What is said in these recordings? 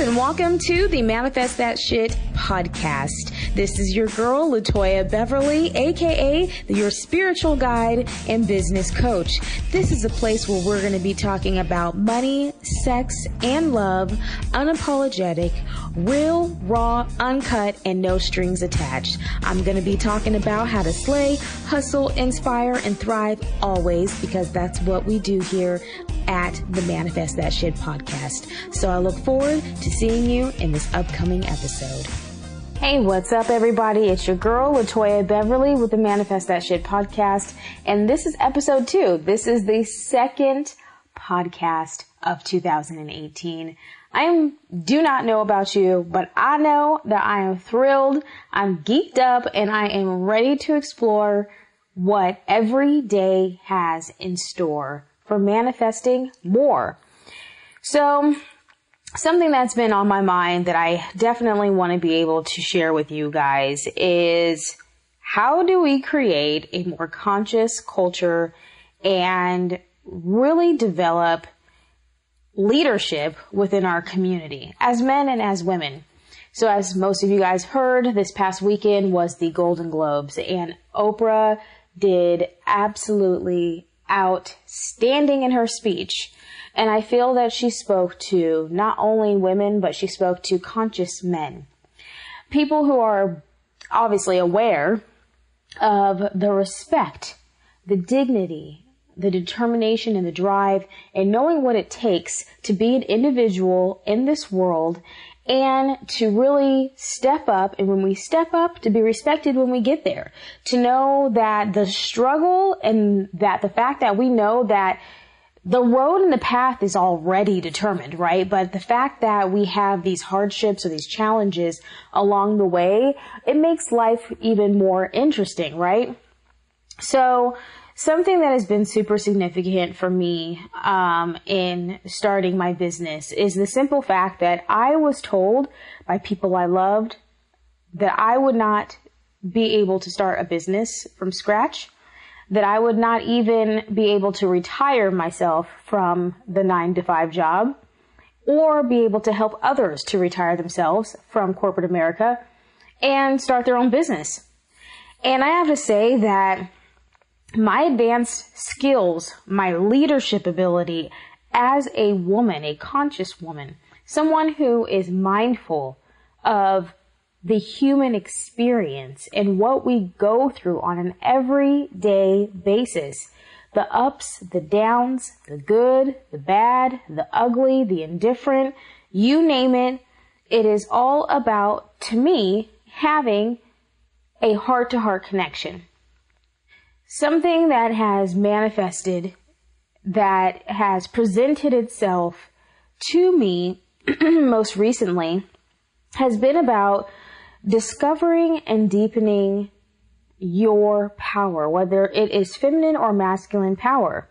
and welcome to the Manifest That Shit podcast. This is your girl, Latoya Beverly, aka your spiritual guide and business coach. This is a place where we're going to be talking about money, sex, and love, unapologetic, real, raw, uncut, and no strings attached. I'm going to be talking about how to slay, hustle, inspire, and thrive always, because that's what we do here at the Manifest That Shit podcast. So I look forward to seeing you in this upcoming episode. Hey, what's up, everybody? It's your girl, Latoya Beverly, with the Manifest That Shit podcast. And this is episode 2. This is the second podcast of 2018. Do not know about you, but I know that I am thrilled, I'm geeked up, and I am ready to explore what every day has in store for manifesting more. So, something that's been on my mind that I definitely want to be able to share with you guys is, how do we create a more conscious culture and really develop leadership within our community as men and as women? So as most of you guys heard, this past weekend was the Golden Globes, and Oprah did absolutely outstanding in her speech. And I feel that she spoke to not only women, but she spoke to conscious men. People who are obviously aware of the respect, the dignity, the determination, and the drive, and knowing what it takes to be an individual in this world, and to really step up, and when we step up, to be respected when we get there. To know that the struggle, and that the fact that we know that the road and the path is already determined, right? But the fact that we have these hardships or these challenges along the way, it makes life even more interesting, right? So, something that has been super significant for me in starting my business is the simple fact that I was told by people I loved that I would not be able to start a business from scratch, that I would not even be able to retire myself from the 9-to-5 job, or be able to help others to retire themselves from corporate America and start their own business. And I have to say that my advanced skills, my leadership ability as a woman, a conscious woman, someone who is mindful of the human experience and what we go through on an everyday basis, the ups, the downs, the good, the bad, the ugly, the indifferent, you name it, it is all about, to me, having a heart-to-heart connection. Something that has manifested, that has presented itself to me most recently, has been about discovering and deepening your power, whether it is feminine or masculine power.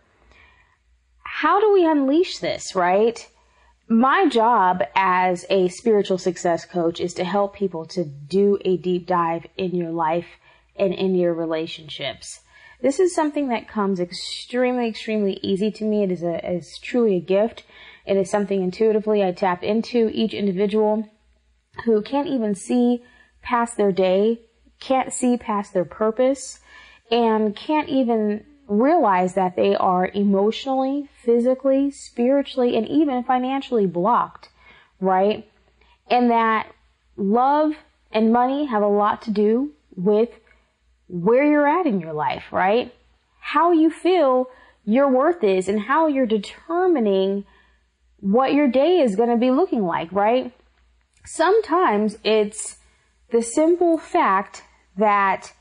How do we unleash this, right? My job as a spiritual success coach is to help people to do a deep dive in your life and in your relationships. This is something that comes extremely, extremely easy to me. It is truly a gift. It is something intuitively I tap into. Each individual who can't even see past their day, can't see past their purpose, and can't even realize that they are emotionally, physically, spiritually, and even financially blocked, right? And that love and money have a lot to do with where you're at in your life, right? How you feel your worth is, and how you're determining what your day is going to be looking like, right? Sometimes it's the simple fact that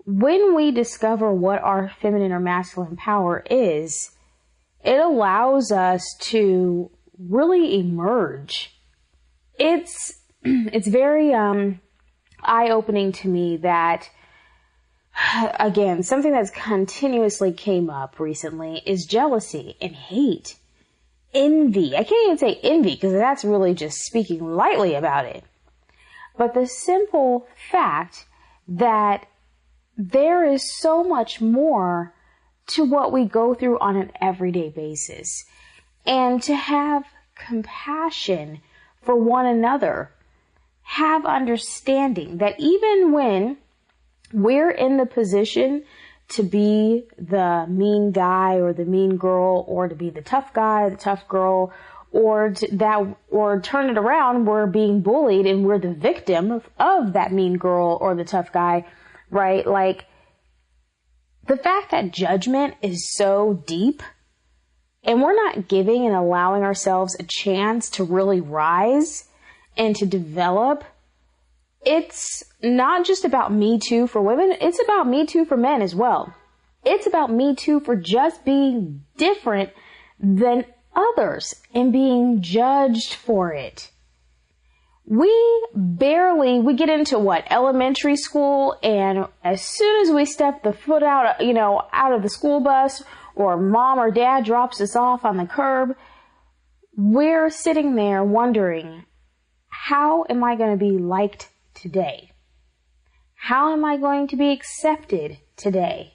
when we discover what our feminine or masculine power is, it allows us to really emerge. It's very eye-opening to me that, again, something that's continuously came up recently is jealousy and hate, envy. I can't even say envy because that's really just speaking lightly about it. But the simple fact that there is so much more to what we go through on an everyday basis. And to have compassion for one another. Have understanding that even when we're in the position to be the mean guy or the mean girl, or to be the tough guy, the tough girl, or turn it around, we're being bullied and we're the victim of that mean girl or the tough guy, right? Like, the fact that judgment is so deep and we're not giving and allowing ourselves a chance to really rise and to develop, it's not just about Me Too for women, it's about Me Too for men as well. It's about Me Too for just being different than others and being judged for it. We get into elementary school, and as soon as we step the foot out of the school bus, or mom or dad drops us off on the curb, we're sitting there wondering, how am I going to be liked today? How am I going to be accepted today?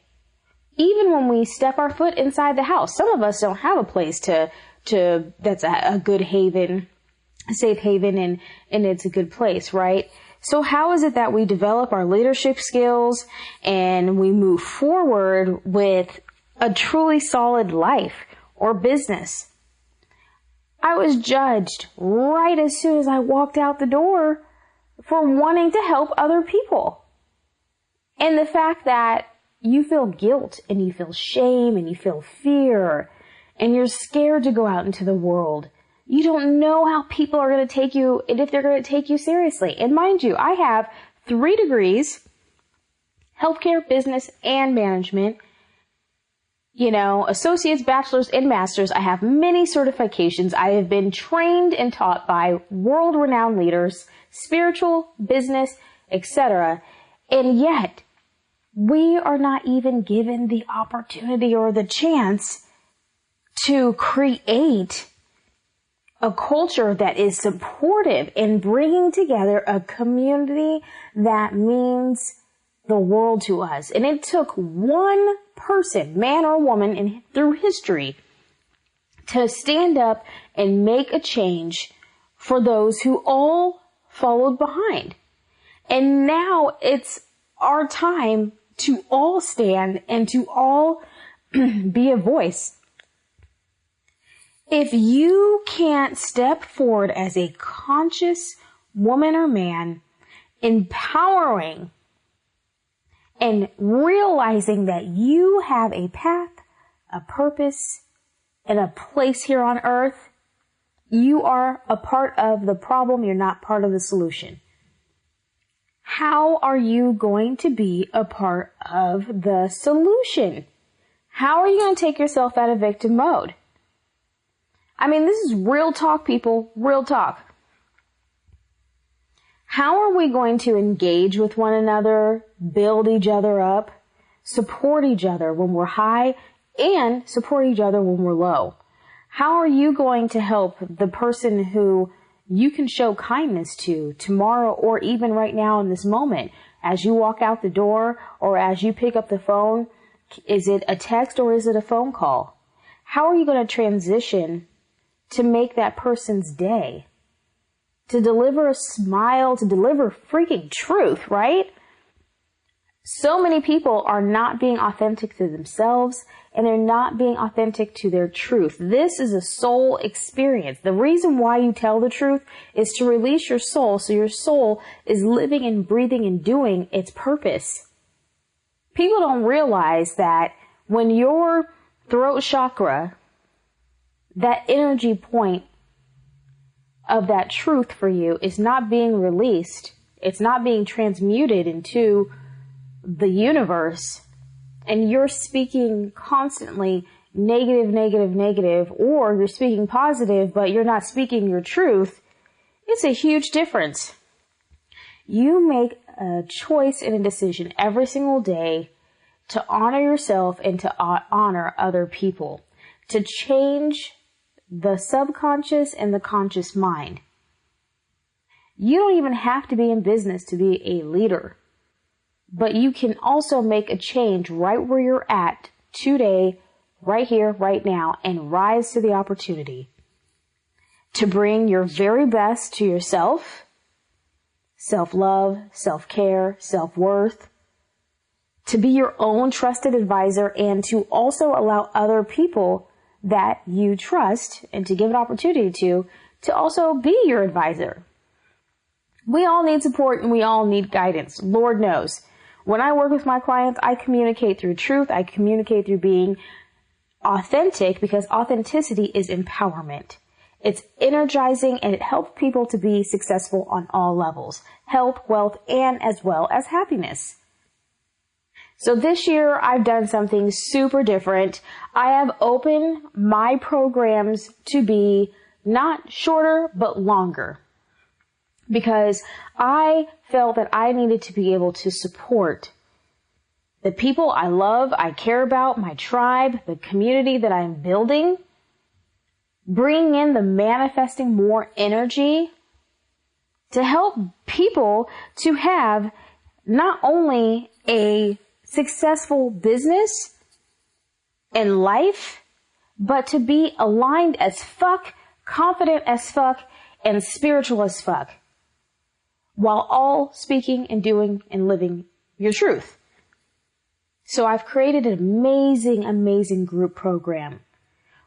Even when we step our foot inside the house, some of us don't have a place that's a good haven, a safe haven, and it's a good place, right? So how is it that we develop our leadership skills and we move forward with a truly solid life or business? I was judged right as soon as I walked out the door for wanting to help other people. And the fact that you feel guilt and you feel shame and you feel fear and you're scared to go out into the world. You don't know how people are going to take you and if they're going to take you seriously. And mind you, I have 3 degrees, healthcare, business, and management. Associates, bachelor's, and master's. I have many certifications. I have been trained and taught by world-renowned leaders, spiritual, business, etc. And yet, we are not even given the opportunity or the chance to create a culture that is supportive in bringing together a community that means the world to us. And it took one person, man or woman, through history to stand up and make a change for those who all followed behind. And now it's our time to all stand and to all be a voice. If you can't step forward as a conscious woman or man, empowering and realizing that you have a path, a purpose, and a place here on earth, you are a part of the problem. You're not part of the solution. How are you going to be a part of the solution? How are you going to take yourself out of victim mode? I mean, this is real talk, people. Real talk. How are we going to engage with one another, build each other up, support each other when we're high, and support each other when we're low? How are you going to help the person who you can show kindness to tomorrow, or even right now in this moment, as you walk out the door or as you pick up the phone? Is it a text or is it a phone call? How are you going to transition to make that person's day? To deliver a smile, to deliver freaking truth, right? So many people are not being authentic to themselves, and they're not being authentic to their truth. This is a soul experience. The reason why you tell the truth is to release your soul, so your soul is living and breathing and doing its purpose. People don't realize that when your throat chakra, that energy point of that truth for you, is not being released, it's not being transmuted into the universe, and you're speaking constantly negative, or you're speaking positive, but you're not speaking your truth, it's a huge difference. You make a choice and a decision every single day to honor yourself and to honor other people, to change the subconscious and the conscious mind. You don't even have to be in business to be a leader, but you can also make a change right where you're at today, right here, right now, and rise to the opportunity. to bring your very best to yourself, self-love, self-care, self-worth, to be your own trusted advisor, and to also allow other people that you trust and to give an opportunity to also be your advisor. We all need support and we all need guidance. Lord knows. When I work with my clients, I communicate through truth. I communicate through being authentic, because authenticity is empowerment. It's energizing, and it helps people to be successful on all levels: health, wealth, and as well as happiness. So this year I've done something super different. I have opened my programs to be not shorter, but longer, because I felt that I needed to be able to support the people I love, I care about, my tribe, the community that I'm building, bring in the manifesting more energy to help people to have not only a successful business and life, but to be aligned as fuck, confident as fuck, and spiritual as fuck, while all speaking and doing and living your truth. So I've created an amazing, amazing group program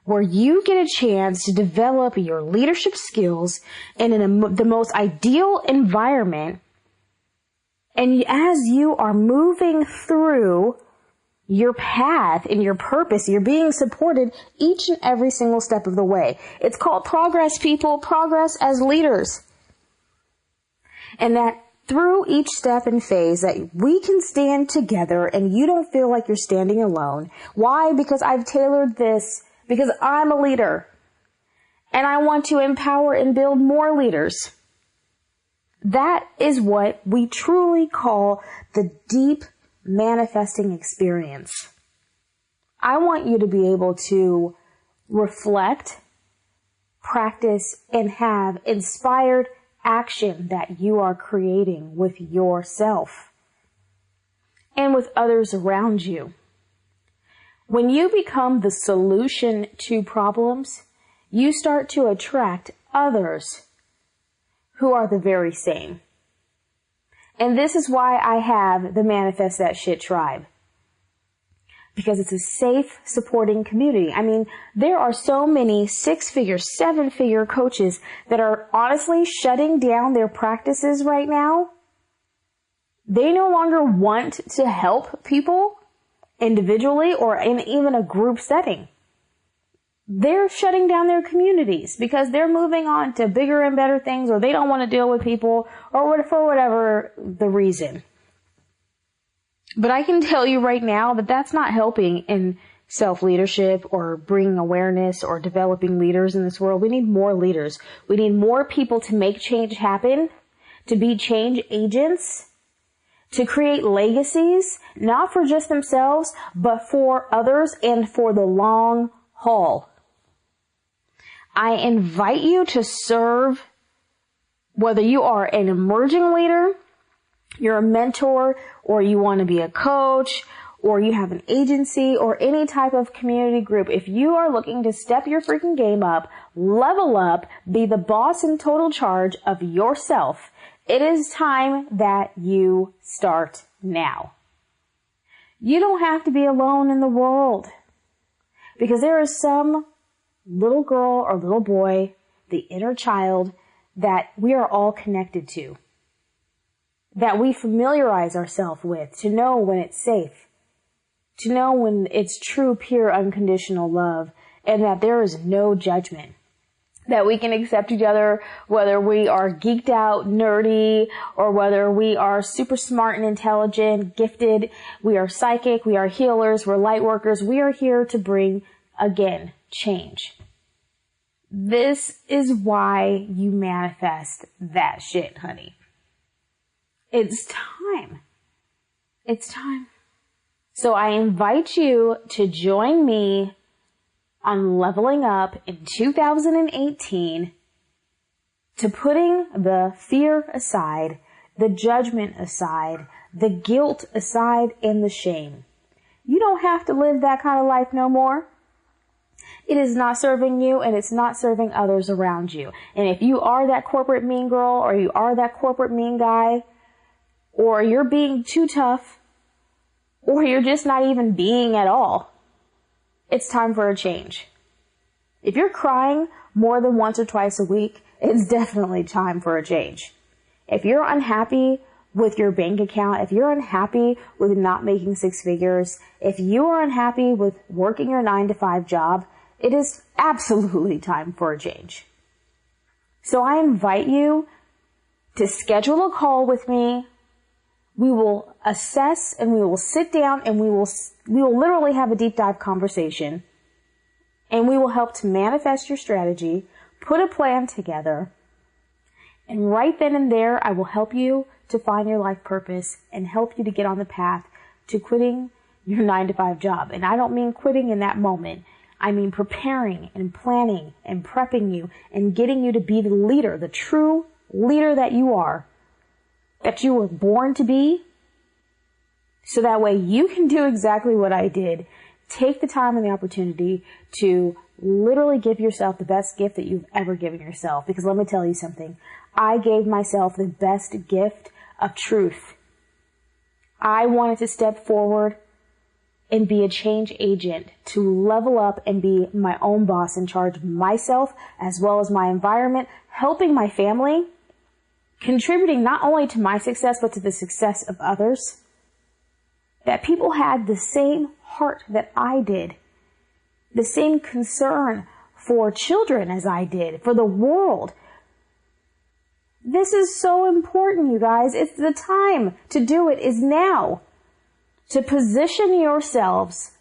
where you get a chance to develop your leadership skills in the most ideal environment. And as you are moving through your path and your purpose, you're being supported each and every single step of the way. It's called progress, people. Progress as leaders. And that through each step and phase that we can stand together and you don't feel like you're standing alone. Why? Because I've tailored this because I'm a leader and I want to empower and build more leaders. That is what we truly call the deep manifesting experience. I want you to be able to reflect, practice, and have inspired action that you are creating with yourself and with others around you. When you become the solution to problems, you start to attract others who are the very same. And this is why I have the Manifest That Shit tribe. Because it's a safe, supporting community. I mean, there are so many 6-figure, 7-figure coaches that are honestly shutting down their practices right now. They no longer want to help people individually or in even a group setting. They're shutting down their communities because they're moving on to bigger and better things, or they don't want to deal with people, or for whatever the reason. But I can tell you right now that that's not helping in self-leadership or bringing awareness or developing leaders in this world. We need more leaders. We need more people to make change happen, to be change agents, to create legacies, not for just themselves, but for others and for the long haul. I invite you to serve, whether you are an emerging leader, you're a mentor, or you want to be a coach, or you have an agency, or any type of community group. If you are looking to step your freaking game up, level up, be the boss in total charge of yourself, it is time that you start now. You don't have to be alone in the world, because there is some little girl or little boy, the inner child, that we are all connected to, that we familiarize ourselves with, to know when it's safe, to know when it's true, pure, unconditional love, and that there is no judgment, that we can accept each other whether we are geeked out, nerdy, or whether we are super smart and intelligent, gifted, we are psychic, we are healers, we're light workers. We are here to bring, again, change. This is why you manifest that shit, honey. It's time. It's time. So I invite you to join me on leveling up in 2018, to putting the fear aside, the judgment aside, the guilt aside, and the shame. You don't have to live that kind of life no more. It is not serving you, and it's not serving others around you. And if you are that corporate mean girl, or you are that corporate mean guy, or you're being too tough, or you're just not even being at all, it's time for a change. If you're crying more than once or twice a week, it's definitely time for a change. If you're unhappy with your bank account, if you're unhappy with not making six figures, if you are unhappy with working your 9-to-5 job, it is absolutely time for a change. So I invite you to schedule a call with me. We will assess and we will sit down and we will literally have a deep dive conversation, and we will help to manifest your strategy, put a plan together, and right then and there, I will help you to find your life purpose and help you to get on the path to quitting your 9-to-5 job. And I don't mean quitting in that moment. I mean preparing and planning and prepping you and getting you to be the leader, the true leader that you are, that you were born to be, so that way you can do exactly what I did. Take the time and the opportunity to literally give yourself the best gift that you've ever given yourself. Because let me tell you something. I gave myself the best gift of truth. I wanted to step forward and be a change agent, to level up and be my own boss, in charge of myself as well as my environment, helping my family, contributing not only to my success but to the success of others. That people had the same heart that I did, the same concern for children as I did, for the world. This is so important, you guys. It's the time to do it is now. To position yourselves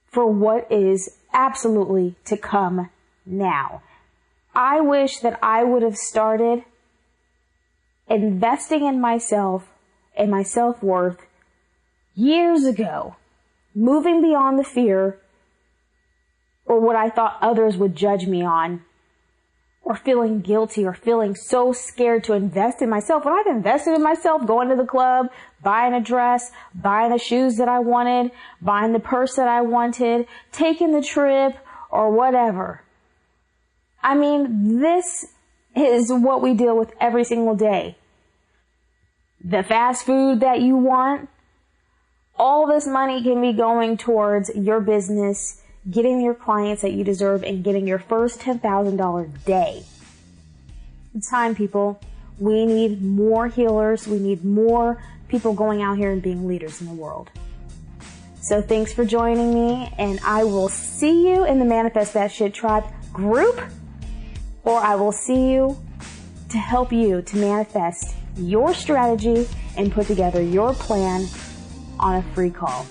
for what is absolutely to come now. I wish that I would have started investing in myself and my self-worth years ago, moving beyond the fear or what I thought others would judge me on, or feeling guilty or feeling so scared to invest in myself. When I've invested in myself, going to the club, buying a dress, buying the shoes that I wanted, buying the purse that I wanted, taking the trip, or whatever. I mean, this is what we deal with every single day. The fast food that you want, all this money can be going towards your business, getting your clients that you deserve, and getting your first $10,000 day. It's time, people. We need more healers. We need more people going out here and being leaders in the world. So thanks for joining me, and I will see you in the Manifest That Shit Tribe group, or I will see you to help you to manifest your strategy and put together your plan on a free call.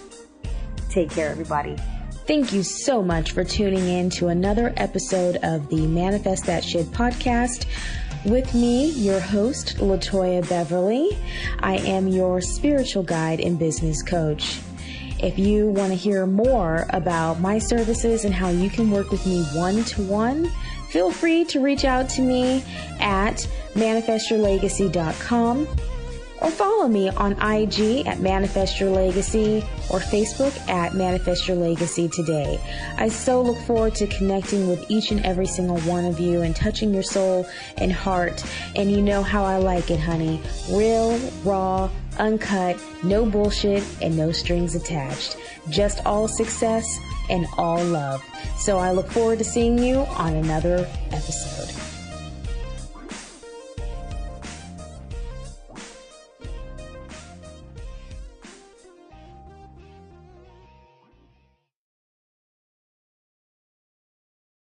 Take care, everybody. Thank you so much for tuning in to another episode of the Manifest That Shit podcast. With me, your host, Latoya Beverly. I am your spiritual guide and business coach. If you want to hear more about my services and how you can work with me one-to-one, feel free to reach out to me at manifestyourlegacy.com, or follow me on IG at Manifest Your Legacy or Facebook at Manifest Your Legacy Today. I so look forward to connecting with each and every single one of you and touching your soul and heart. And you know how I like it, honey. Real, raw, uncut, no bullshit, and no strings attached. Just all success and all love. So I look forward to seeing you on another episode.